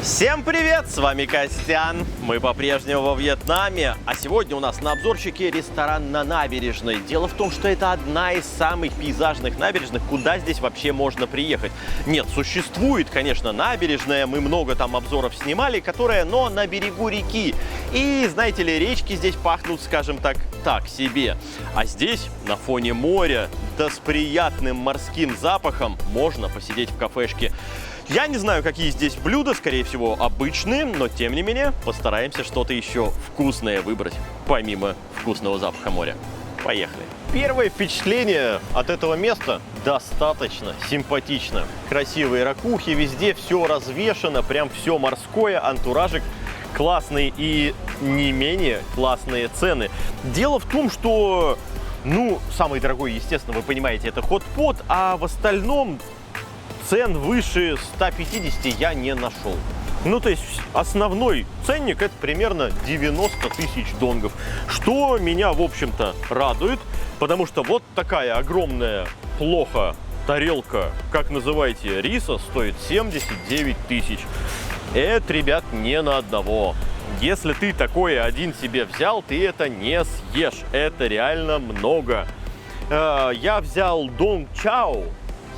Всем привет, с вами Костян. Мы по-прежнему во Вьетнаме, а сегодня у нас на обзорчике ресторан на набережной. Дело в том, что это одна из самых пейзажных набережных, куда здесь вообще можно приехать. Нет, существует, конечно, набережная, мы много там обзоров снимали, но на берегу реки. И, знаете ли, речки здесь пахнут, скажем так себе. А здесь, на фоне моря, да с приятным морским запахом, можно посидеть в кафешке. Я не знаю, какие здесь блюда, скорее всего, обычные, но тем не менее постараемся что-то еще вкусное выбрать, помимо вкусного запаха моря. Поехали! Первое впечатление от этого места достаточно симпатично. Красивые ракухи, везде все развешано, прям все морское, антуражик классный и не менее классные цены. Дело в том, что, самый дорогой, естественно, вы понимаете, это хот-pot, а в остальном цен выше 150 я не нашел. То есть основной ценник это примерно 90 тысяч донгов, что меня, в общем-то, радует, потому что вот такая огромная плоха тарелка, как называете, риса, стоит 79 тысяч. Это, ребят, не на одного. Если ты такое один себе взял, ты это не съешь. Это реально много. Я взял донг чао.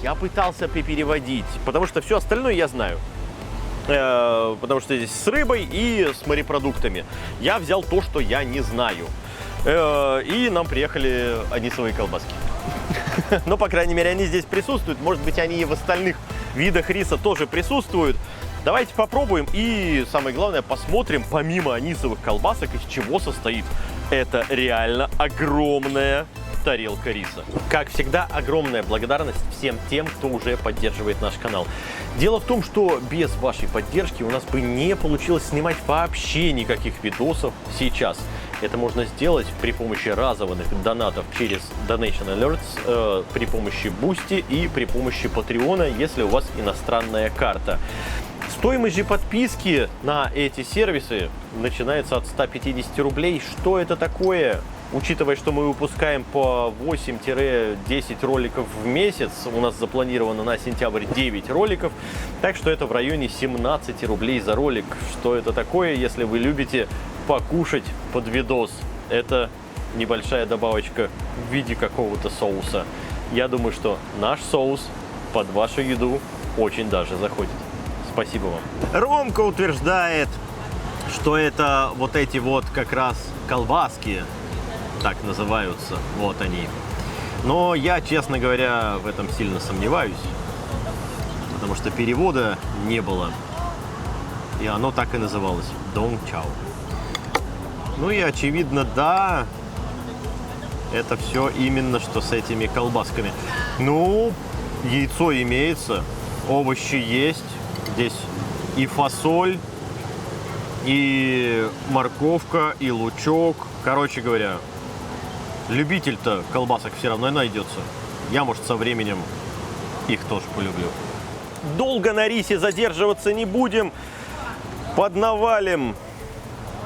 Я пытался переводить, потому что все остальное я знаю. Потому что здесь с рыбой и с морепродуктами. Я взял то, что я не знаю. И нам приехали анисовые колбаски. Но, по крайней мере, они здесь присутствуют. Может быть, они и в остальных видах риса тоже присутствуют. Давайте попробуем и, самое главное, посмотрим, помимо анисовых колбасок, из чего состоит. Это реально огромная тарелка риса. Как всегда, огромная благодарность всем тем, кто уже поддерживает наш канал. Дело в том, что без вашей поддержки у нас бы не получилось снимать вообще никаких видосов сейчас. Это можно сделать при помощи разовых донатов через Donation Alerts, при помощи Boosty и при помощи Patreon, если у вас иностранная карта. Стоимость же подписки на эти сервисы начинается от 150 рублей. Что это такое? Учитывая, что мы выпускаем по 8-10 роликов в месяц, у нас запланировано на сентябрь 9 роликов, так что это в районе 17 рублей за ролик. Что это такое, если вы любите покушать под видос? Это небольшая добавочка в виде какого-то соуса. Я думаю, что наш соус под вашу еду очень даже заходит. Спасибо вам. Ромка утверждает, что это вот эти вот как раз колбаски, так называются, вот они. Но я, честно говоря, в этом сильно сомневаюсь, потому что перевода не было, и оно так и называлось – донг чао. И очевидно, да, это все именно что с этими колбасками. Яйцо имеется, овощи есть, здесь и фасоль, и морковка, и лучок. Короче говоря, любитель-то колбасок все равно найдется. Я, может, со временем их тоже полюблю. Долго на рисе задерживаться не будем. Поднавалим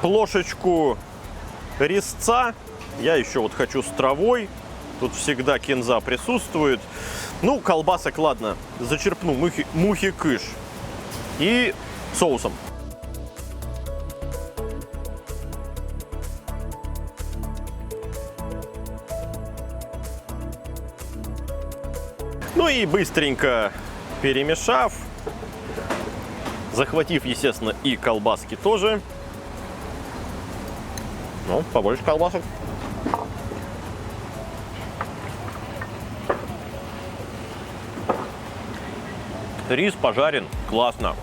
плошечку рисца. Я еще вот хочу с травой. Тут всегда кинза присутствует. Колбасок, ладно, зачерпну мухи-кыш. И соусом. И быстренько перемешав, захватив, естественно, и колбаски тоже. Побольше колбасок. Рис пожарен классно.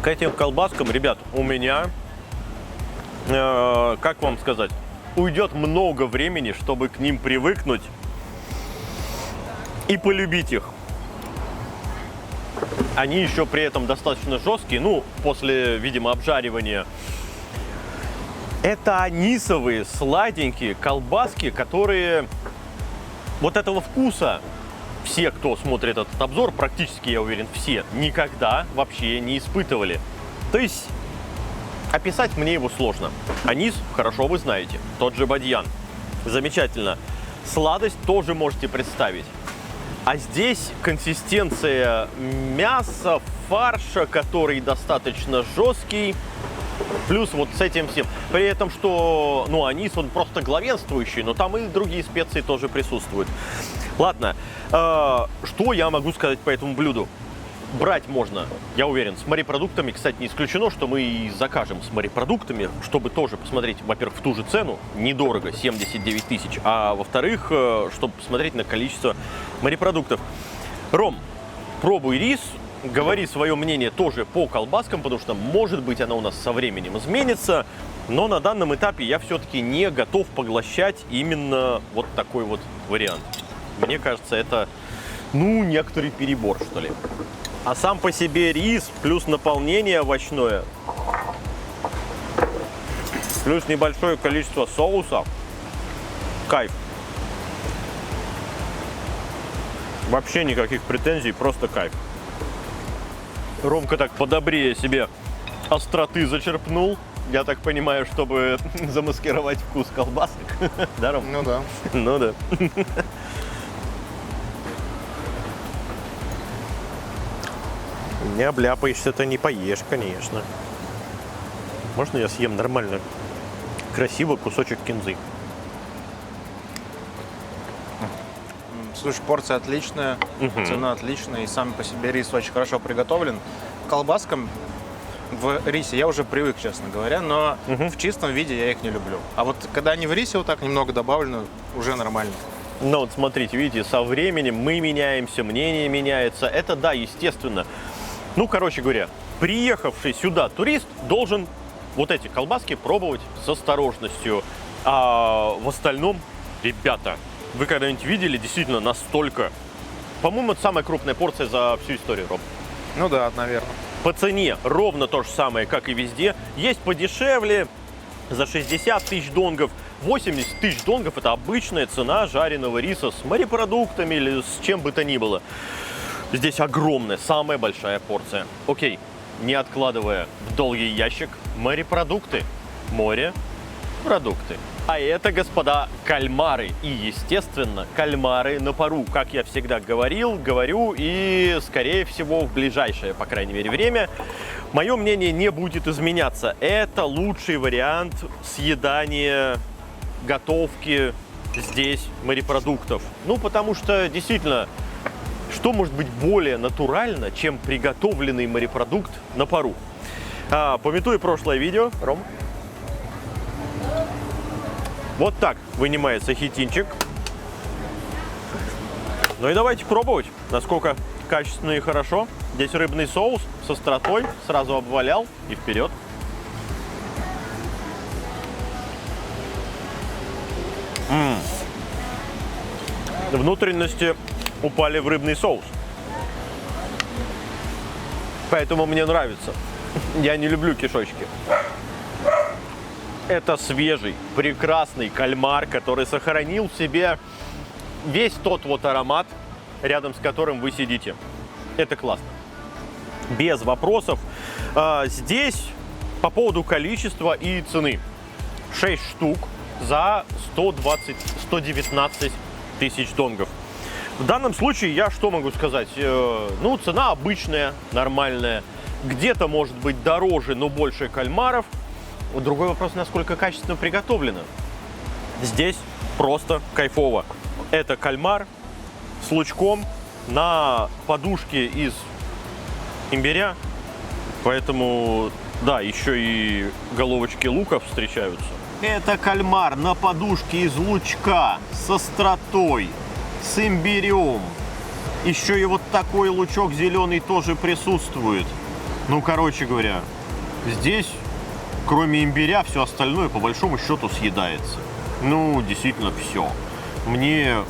К этим колбаскам, ребят, у меня, как вам сказать, уйдет много времени, чтобы к ним привыкнуть и полюбить их. Они еще при этом достаточно жесткие, после, видимо, обжаривания. Это анисовые, сладенькие колбаски, которые вот этого вкуса все, кто смотрит этот обзор, практически, я уверен, все никогда вообще не испытывали. То есть описать мне его сложно. Анис хорошо вы знаете, тот же бадьян. Замечательно. Сладость тоже можете представить. А здесь консистенция мяса, фарша, который достаточно жесткий. Плюс вот с этим всем. При этом, что, ну, анис, он просто главенствующий, но там и другие специи тоже присутствуют. Ладно, что я могу сказать по этому блюду? Брать можно, я уверен, с морепродуктами. Кстати, не исключено, что мы и закажем с морепродуктами, чтобы тоже посмотреть, во-первых, в ту же цену, недорого, 79 тысяч, а во-вторых, чтобы посмотреть на количество морепродуктов. Ром, пробуй рис, говори свое мнение тоже по колбаскам, потому что, может быть, она у нас со временем изменится, но на данном этапе я все-таки не готов поглощать именно вот такой вот вариант. Мне кажется, это, ну, некоторый перебор, что ли. А сам по себе рис, плюс наполнение овощное, плюс небольшое количество соуса. Кайф. Вообще никаких претензий, просто кайф. Ромка так подобрее себе остроты зачерпнул. Я так понимаю, чтобы замаскировать вкус колбасок. Да, Ром? Ну да. Ну да. Не обляпаешься-то, не поешь, конечно. Можно я съем нормально, красиво кусочек кинзы? Слушай, порция отличная, цена отличная, и сам по себе рис очень хорошо приготовлен. К колбаскам в рисе я уже привык, честно говоря, но в чистом виде я их не люблю. А вот когда они в рисе вот так немного добавлены, уже нормально. Ну вот смотрите, видите, со временем мы меняемся, мнение меняется. Это да, естественно. Ну, короче говоря, приехавший сюда турист должен вот эти колбаски пробовать с осторожностью. А в остальном, ребята, вы когда-нибудь видели действительно настолько? По-моему, это самая крупная порция за всю историю, Роб. Ну да, наверное. По цене ровно то же самое, как и везде. Есть подешевле, за 60 тысяч донгов. 80 тысяч донгов – это обычная цена жареного риса с морепродуктами или с чем бы то ни было. Здесь огромная, самая большая порция. Окей, не откладывая в долгий ящик, морепродукты. Морепродукты. А это, господа, кальмары. И, естественно, кальмары на пару. Как я всегда говорю и, скорее всего, в ближайшее, по крайней мере, время, мое мнение не будет изменяться. Это лучший вариант съедания, готовки здесь морепродуктов. Ну, потому что, действительно, что может быть более натурально, чем приготовленный морепродукт на пару? Памятуя прошлое видео, Ром, вот так вынимается хитинчик. Ну и давайте пробовать, насколько качественно и хорошо. Здесь рыбный соус с остротой, сразу обвалял и вперед. Внутренности упали в рыбный соус. Поэтому мне нравится. Я не люблю кишочки. Это свежий, прекрасный кальмар, который сохранил в себе весь тот вот аромат, рядом с которым вы сидите. Это классно. Без вопросов. Здесь по поводу количества и цены. 6 штук за 119 тысяч донгов. В данном случае я что могу сказать? Ну, цена обычная, нормальная. Где-то может быть дороже, но больше кальмаров. Другой вопрос, насколько качественно приготовлено. Здесь просто кайфово. Это кальмар с лучком на подушке из имбиря. Поэтому, да, еще и головочки луков встречаются. Это кальмар на подушке из лучка с остротой, с имбирем. Еще и вот такой лучок зеленый тоже присутствует. Ну, короче говоря, здесь, кроме имбиря, все остальное по большому счету съедается. Ну, действительно, все. Мне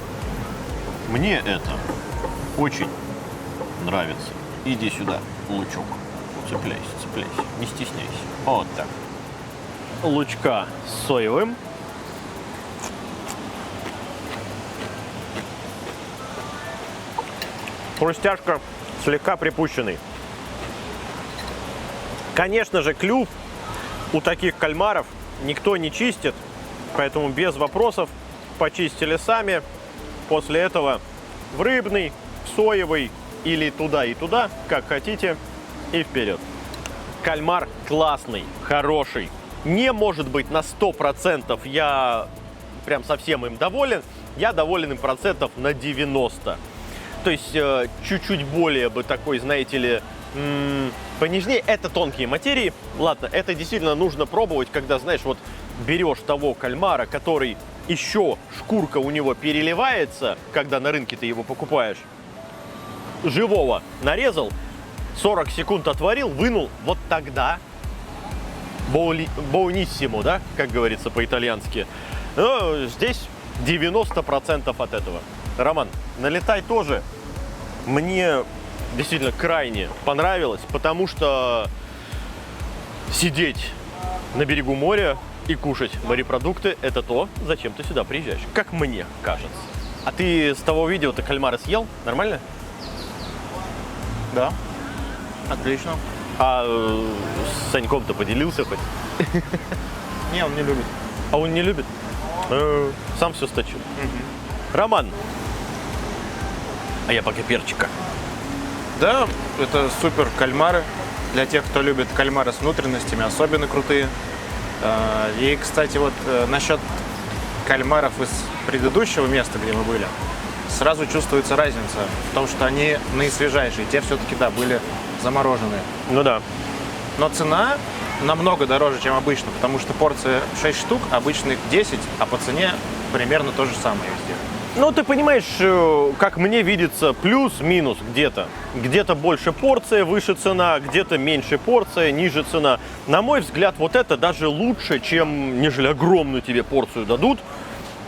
это очень нравится. Иди сюда, лучок. Цепляйся, цепляйся. Не стесняйся. Вот так. Лучка с соевым. Хрустяшка слегка припущенный. Конечно же, клюв у таких кальмаров никто не чистит, поэтому без вопросов почистили сами. После этого в рыбный соевый или туда и туда, как хотите, и вперед. Кальмар классный, хороший. Не может быть на 100% я прям совсем им доволен. Я доволен им процентов на 90. То есть чуть-чуть более бы такой, знаете ли, понежнее. Это тонкие материи. Ладно, это действительно нужно пробовать, когда, знаешь, вот берешь того кальмара, который еще шкурка у него переливается, когда на рынке ты его покупаешь. Живого нарезал, 40 секунд отварил, вынул, вот тогда боуниссимо, да, как говорится по-итальянски. Но здесь 90% от этого. Роман, налетай тоже. Мне действительно крайне понравилось, потому что сидеть на берегу моря и кушать морепродукты – это то, зачем ты сюда приезжаешь, как мне кажется. А ты с того видео-то кальмара съел? Нормально? Да, отлично. А с Саньком-то поделился хоть? Не, он не любит. А он не любит? Сам все сточил. Роман. А я пока перчика. Да, это супер кальмары. Для тех, кто любит кальмары с внутренностями, особенно крутые. И, кстати, вот насчет кальмаров из предыдущего места, где мы были, сразу чувствуется разница в том, что они наисвежайшие. Те все-таки, да, были замороженные. Ну да. Но цена намного дороже, чем обычно, потому что порция 6 штук, обычных 10, а по цене примерно то же самое везде. Ну, ты понимаешь, как мне видится, плюс-минус где-то. Где-то больше порция, выше цена, где-то меньше порция, ниже цена. На мой взгляд, вот это даже лучше, чем нежели огромную тебе порцию дадут,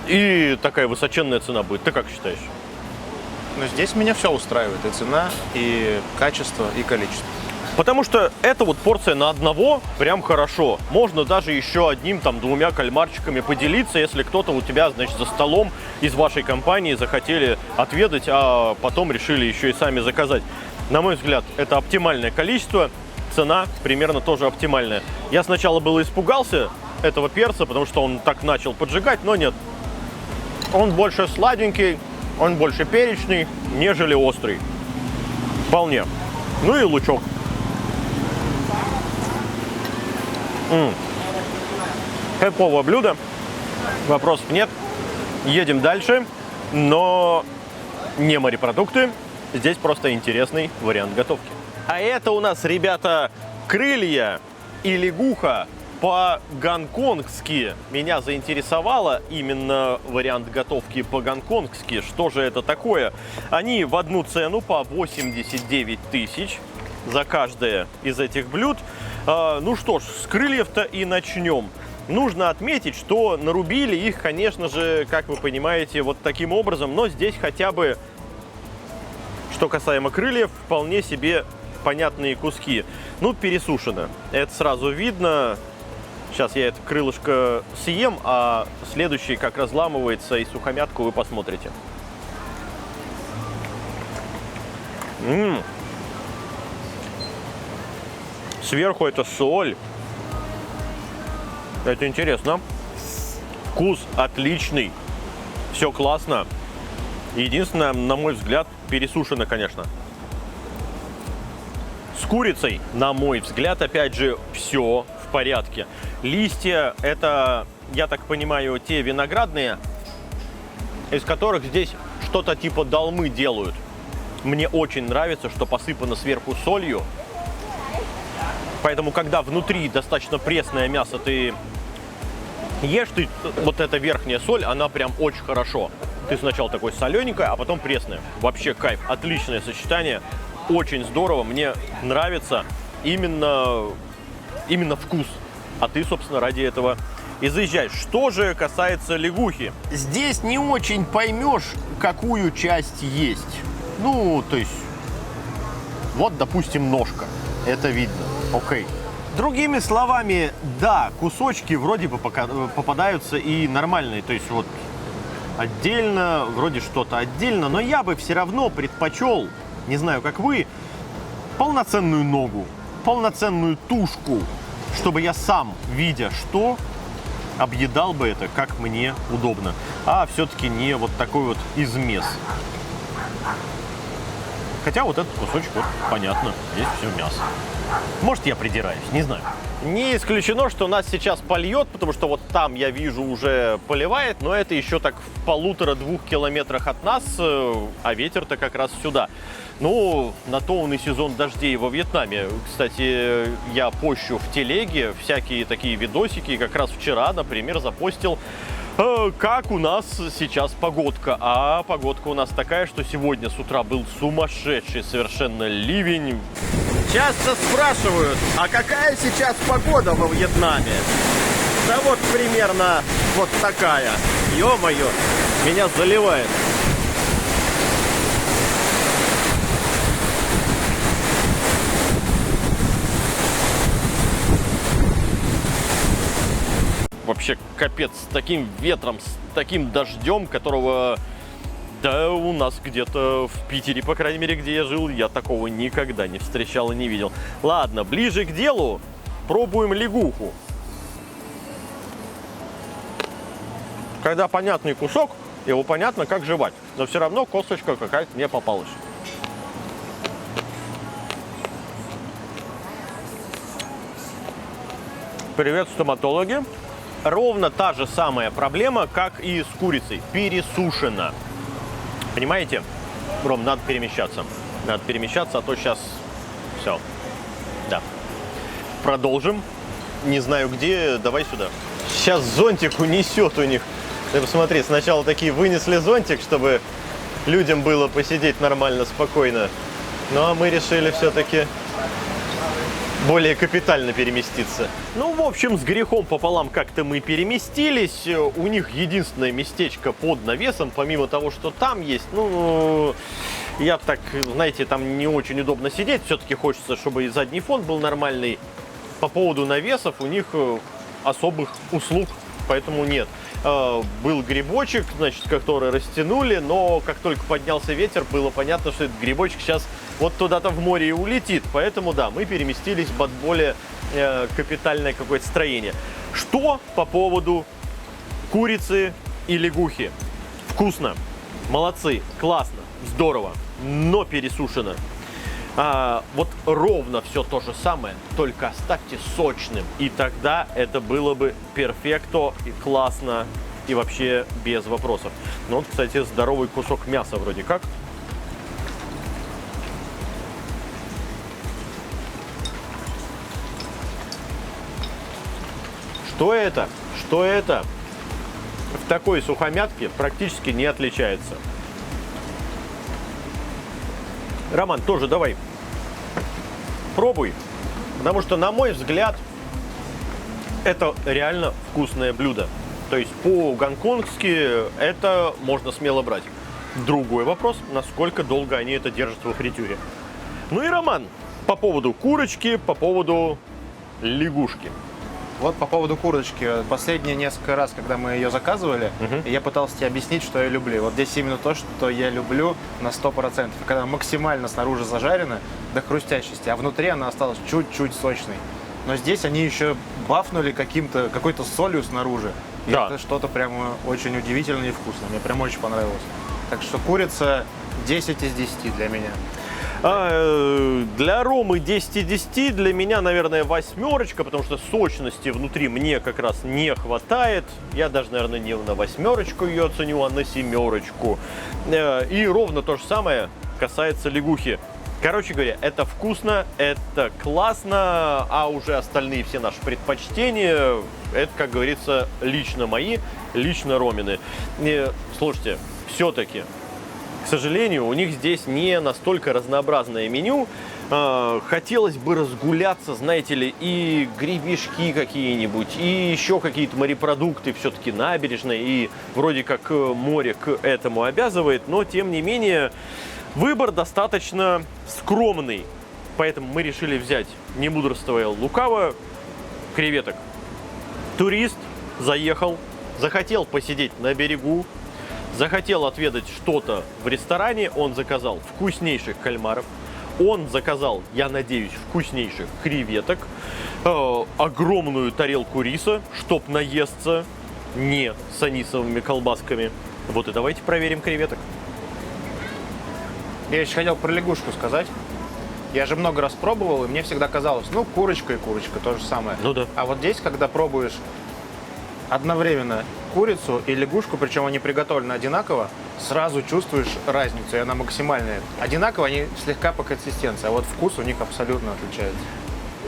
и такая высоченная цена будет. Ты как считаешь? Но здесь меня все устраивает. И цена, и качество, и количество. Потому что эта вот порция на одного прям хорошо. Можно даже еще одним, там, двумя кальмарчиками поделиться, если кто-то у тебя, значит, за столом из вашей компании захотели отведать, а потом решили еще и сами заказать. На мой взгляд, это оптимальное количество, цена примерно тоже оптимальная. Я сначала было испугался этого перца, потому что он так начал поджигать, но нет. Он больше сладенький, он больше перечный, нежели острый. Вполне. Ну и лучок. Хэповое блюдо, вопросов нет. Едем дальше, но не морепродукты. Здесь просто интересный вариант готовки. А это у нас, ребята, крылья и лягуха по-гонконгски. Меня заинтересовало именно вариант готовки по-гонконгски. Что же это такое? Они в одну цену по 89 тысяч за каждое из этих блюд. Ну что ж, с крыльев-то и начнем. Нужно отметить, что нарубили их, конечно же, как вы понимаете, вот таким образом. Но здесь хотя бы, что касаемо крыльев, вполне себе понятные куски. Ну, пересушено. Это сразу видно. Сейчас я это крылышко съем, а следующий как разламывается, и сухомятку вы посмотрите. Сверху это соль. Это интересно. Вкус отличный. Все классно. Единственное, на мой взгляд, пересушено, конечно. С курицей, на мой взгляд, опять же, все в порядке. Листья – это, я так понимаю, те виноградные, из которых здесь что-то типа долмы делают. Мне очень нравится, что посыпано сверху солью. Поэтому, когда внутри достаточно пресное мясо ты ешь, ты, вот эта верхняя соль, она прям очень хорошо. Ты сначала такой солененькая, а потом пресная. Вообще кайф, отличное сочетание, очень здорово, мне нравится именно вкус. А ты, собственно, ради этого и заезжаешь. Что же касается лягухи. Здесь не очень поймешь, какую часть есть. Ну, то есть, вот, допустим, ножка. Это видно. Окей. Другими словами, да, кусочки вроде бы попадаются и нормальные. То есть вот отдельно, вроде что-то отдельно. Но я бы все равно предпочел, не знаю, как вы, полноценную ногу, полноценную тушку, чтобы я сам, видя что, объедал бы это, как мне удобно. А все-таки не вот такой вот измес. Хотя вот этот кусочек, вот, понятно, здесь все мясо. Может, я придираюсь, не знаю. Не исключено, что нас сейчас польет, потому что вот там, я вижу, уже поливает, но это еще так в 1,5-2 километрах от нас, а ветер-то как раз сюда. Ну, на то он и сезон дождей во Вьетнаме. Кстати, я пощу в телеге всякие такие видосики, как раз вчера, например, запостил, как у нас сейчас погодка. А погодка у нас такая, что сегодня с утра был сумасшедший совершенно ливень. Часто спрашивают, а какая сейчас погода во Вьетнаме? Да вот примерно вот такая. Ё-моё, меня заливает. Вообще капец, с таким ветром, с таким дождем, которого... Да, у нас где-то в Питере, по крайней мере, где я жил, я такого никогда не встречал и не видел. Ладно, ближе к делу, пробуем лягуху. Когда понятный кусок, его понятно, как жевать. Но все равно косточка какая-то мне попалась. Привет, стоматологи. Ровно та же самая проблема, как и с курицей. Пересушена. Понимаете? Ром, надо перемещаться. Надо перемещаться, а то сейчас все. Да. Продолжим. Не знаю где, давай сюда. Сейчас зонтик унесет у них. Ты посмотри, сначала такие вынесли зонтик, чтобы людям было посидеть нормально, спокойно. Ну а мы решили все-таки более капитально переместиться. Ну, в общем, с грехом пополам как-то мы переместились. У них единственное местечко под навесом, помимо того, что там есть. Ну, я так, знаете, там не очень удобно сидеть. Все-таки хочется, чтобы и задний фон был нормальный. По поводу навесов у них особых услуг, поэтому нет. Был грибочек, значит, который растянули, но как только поднялся ветер, было понятно, что этот грибочек сейчас вот туда-то в море и улетит. Поэтому, да, мы переместились под более капитальное какое-то строение. Что по поводу курицы и лягухи? Вкусно, молодцы, классно, здорово, но пересушено. Вот ровно все то же самое, только оставьте сочным, и тогда это было бы перфекто и классно, и вообще без вопросов. Ну вот, кстати, здоровый кусок мяса вроде как. Что это? Что это? В такой сухомятке практически не отличается. Роман, тоже давай. Пробуй, потому что, на мой взгляд, это реально вкусное блюдо. То есть по-гонконгски это можно смело брать. Другой вопрос, насколько долго они это держат во фритюре. Ну и, Роман, по поводу курочки, по поводу лягушки. Вот по поводу курочки. Последние несколько раз, когда мы ее заказывали, я пытался тебе объяснить, что я люблю. Вот здесь именно то, что я люблю на 100%. Когда максимально снаружи зажарена до хрустящести, а внутри она осталась чуть-чуть сочной. Но здесь они еще бафнули какой-то солью снаружи. И да. Это что-то прямо очень удивительное и вкусное. Мне прям очень понравилось. Так что курица 10 из 10 для меня. Для Ромы 10 из 10, для меня, наверное, 8, потому что сочности внутри мне как раз не хватает. Я даже, наверное, не на 8 ее оценю, а на 7. И ровно то же самое касается лягухи. Короче говоря, это вкусно, это классно, а уже остальные все наши предпочтения, это, как говорится, лично мои, лично Ромины. Слушайте, все-таки, к сожалению, у них здесь не настолько разнообразное меню. Хотелось бы разгуляться, знаете ли, и гребешки какие-нибудь, и еще какие-то морепродукты, все-таки набережные, и вроде как море к этому обязывает, но тем не менее выбор достаточно скромный. Поэтому мы решили взять, не мудрствуя лукаво, креветок. Турист заехал, захотел посидеть на берегу, захотел отведать что-то в ресторане, он заказал вкуснейших кальмаров, он заказал, я надеюсь, вкуснейших креветок, огромную тарелку риса, чтоб наесться не с анисовыми колбасками. Вот и давайте проверим креветок. Я еще хотел про лягушку сказать. Я же много раз пробовал, и мне всегда казалось, ну, курочка и курочка, то же самое. Ну да. А вот здесь, когда пробуешь одновременно курицу и лягушку, причем они приготовлены одинаково, сразу чувствуешь разницу, и она максимальная. Одинаково они слегка по консистенции, а вот вкус у них абсолютно отличается.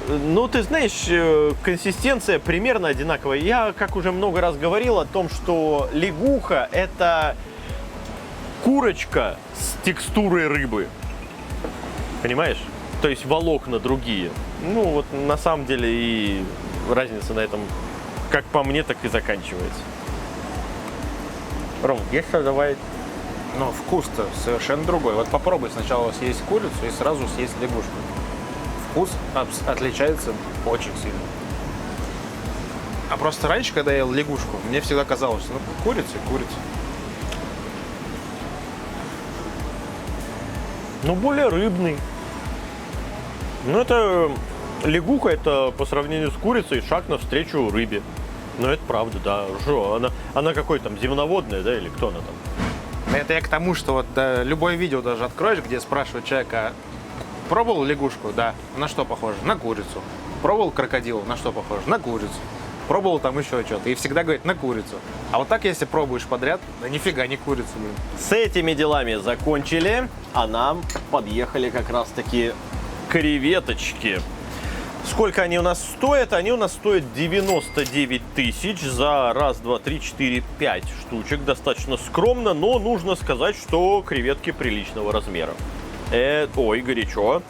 Ну, ты знаешь, консистенция примерно одинаковая. Я, как уже много раз говорил о том, что лягуха – это курочка с текстурой рыбы. Понимаешь? То есть волокна другие. Ну, вот на самом деле и разница на этом, как по мне, так и заканчивается. Ром, если давай... Но вкус-то совершенно другой. Вот попробуй сначала съесть курицу и сразу съесть лягушку. Вкус отличается очень сильно. А просто раньше, когда я ел лягушку, мне всегда казалось, ну, курица и курица. Ну, более рыбный. Ну, это лягуха, это по сравнению с курицей шаг навстречу рыбе. Ну, это правда, да. Что, она какой там, земноводная, да, или кто она там? Это я к тому, что вот да, любое видео даже откроешь, где спрашивают человека, пробовал лягушку? Да. На что похоже? На курицу. Пробовал крокодил? На что похоже? На курицу. Пробовал там еще что-то. И всегда говорит на курицу. А вот так, если пробуешь подряд, да нифига не курицу, блин. С этими делами закончили, а нам подъехали как раз-таки креветочки. Сколько они у нас стоят? Они у нас стоят 99 тысяч за раз, два, три, четыре, 5 штучек. Достаточно скромно, но нужно сказать, что креветки приличного размера. Ой, горячо.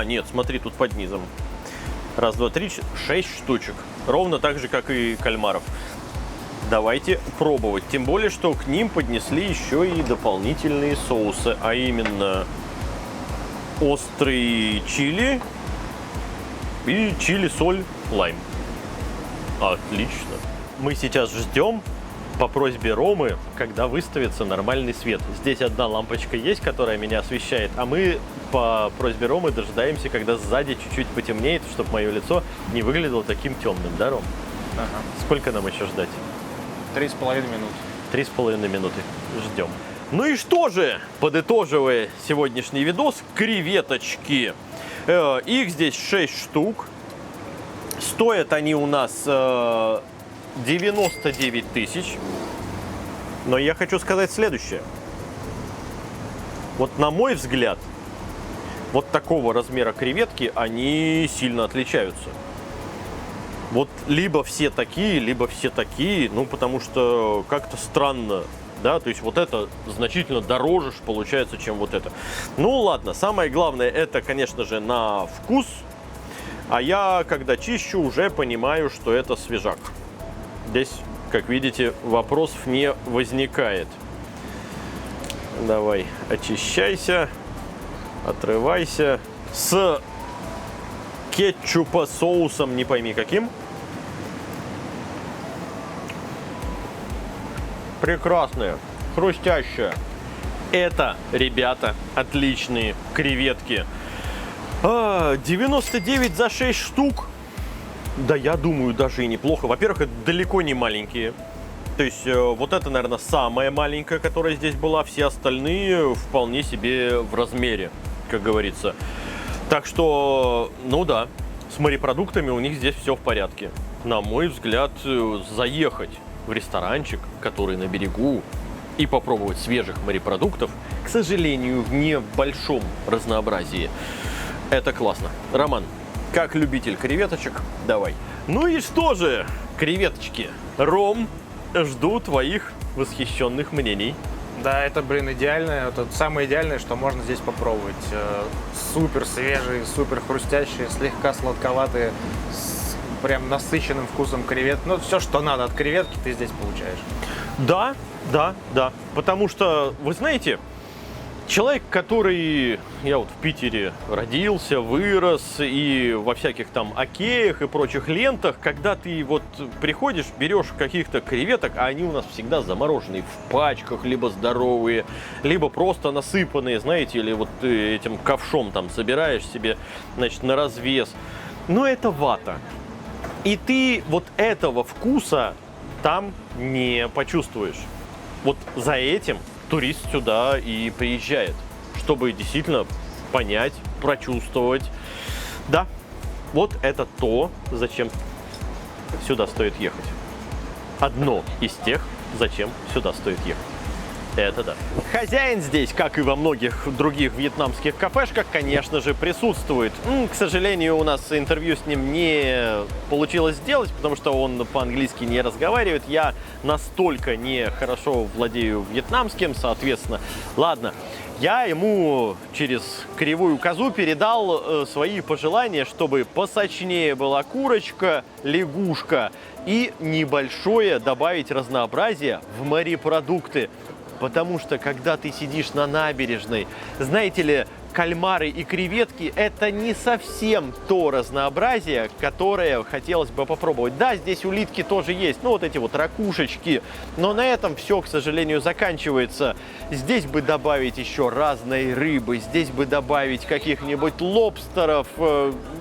Нет, смотри, тут под низом. Раз, два, три, 6 штучек. Ровно так же, как и кальмаров. Давайте пробовать. Тем более, что к ним поднесли еще и дополнительные соусы. А именно острый чили и чили, соль, лайм. Отлично. Мы сейчас ждем по просьбе Ромы, когда выставится нормальный свет. Здесь одна лампочка есть, которая меня освещает, а мы по просьбе Ромы дожидаемся, когда сзади чуть-чуть потемнеет, чтобы мое лицо не выглядело таким темным, да, Ром? Ага. Сколько нам еще ждать? 3,5 минуты. 3,5 минуты. Ждем. Ну и что же, подытоживая сегодняшний видос, креветочки. Их здесь 6 штук. Стоят они у нас 99 тысяч. Но я хочу сказать следующее. Вот на мой взгляд, вот такого размера креветки, они сильно отличаются. Вот либо все такие, ну потому что как-то странно, да, то есть вот это значительно дороже получается, чем вот это. Ну ладно, самое главное это, конечно же, на вкус, а я, когда чищу, уже понимаю, что это свежак. Здесь, как видите, вопросов не возникает. Давай, очищайся, отрывайся. С кетчупа соусом не пойми каким. Прекрасная, хрустящая. Это, ребята, отличные креветки. 99 за 6 штук. Да, я думаю, даже и неплохо. Во-первых, это далеко не маленькие. То есть вот это, наверное, самая маленькая, которая здесь была. Все остальные вполне себе в размере, как говорится. Так что, ну да, с морепродуктами у них здесь все в порядке. На мой взгляд, заехать в ресторанчик, который на берегу, и попробовать свежих морепродуктов, к сожалению, в небольшом разнообразии, это классно. Роман, как любитель креветочек, давай. Ну и что же, креветочки, Ром, жду твоих восхищенных мнений. Да, это, блин, идеальное. Это самое идеальное, что можно здесь попробовать. Супер свежие, супер хрустящие, слегка сладковатые, с прям насыщенным вкусом кревет. Ну, все, что надо от креветки, ты здесь получаешь. Да, да, да. Потому что, вы знаете, человек, который... Я вот в Питере родился, вырос, и во всяких там океях и прочих лентах, когда ты вот приходишь, берешь каких-то креветок, а они у нас всегда замороженные в пачках, либо здоровые, либо просто насыпанные, знаете, или вот ты этим ковшом там собираешь себе, значит, на развес. Но это вата. И ты вот этого вкуса там не почувствуешь. Вот за этим турист сюда и приезжает. чтобы действительно понять, прочувствовать. Да, вот это то, зачем сюда стоит ехать. Одно из тех, зачем сюда стоит ехать. Это да. Хозяин здесь, как и во многих других вьетнамских кафешках, конечно же, присутствует. К сожалению, у нас интервью с ним не получилось сделать, потому что он по-английски не разговаривает. Я настолько не хорошо владею вьетнамским, соответственно. Ладно, я ему через кривую козу передал свои пожелания, чтобы посочнее была курочка, лягушка и небольшое добавить разнообразие в морепродукты. Потому что, когда ты сидишь на набережной, знаете ли, кальмары и креветки – это не совсем то разнообразие, которое хотелось бы попробовать. Да, здесь улитки тоже есть, ну вот эти вот ракушечки, но на этом все, к сожалению, заканчивается. Здесь бы добавить еще разной рыбы, здесь бы добавить каких-нибудь лобстеров,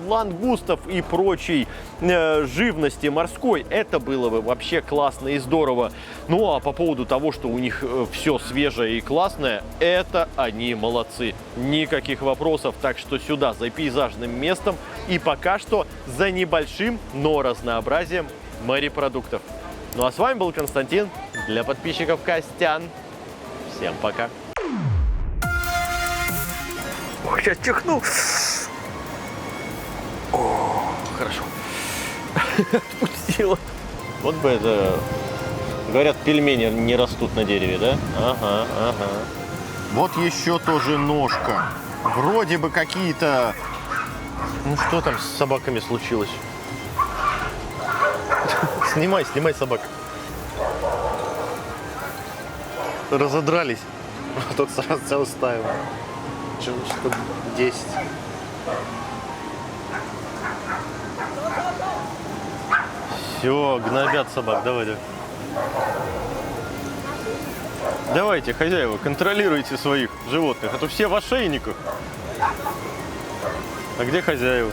лангустов и прочей живности морской. Это было бы вообще классно и здорово. Ну а по поводу того, что у них все свежее и классное, это они молодцы. Никаких вопросов. Так что сюда за пейзажным местом и пока что за небольшим, но разнообразием морепродуктов. Ну а с вами был Константин. Для подписчиков Костян. Всем пока. Ой, сейчас чихну. О, хорошо. Отпустила. Вот бы это... Говорят, пельмени не растут на дереве, да? Ага, ага. Вот еще тоже ножка. Вроде бы какие-то... Ну что там с собаками случилось? Снимай собак. Разодрались. А тут сразу целую стаю. Штук 10. Все, гнобят собак. Давай. Давайте, хозяева, контролируйте своих животных, а то все в ошейниках. А где хозяева?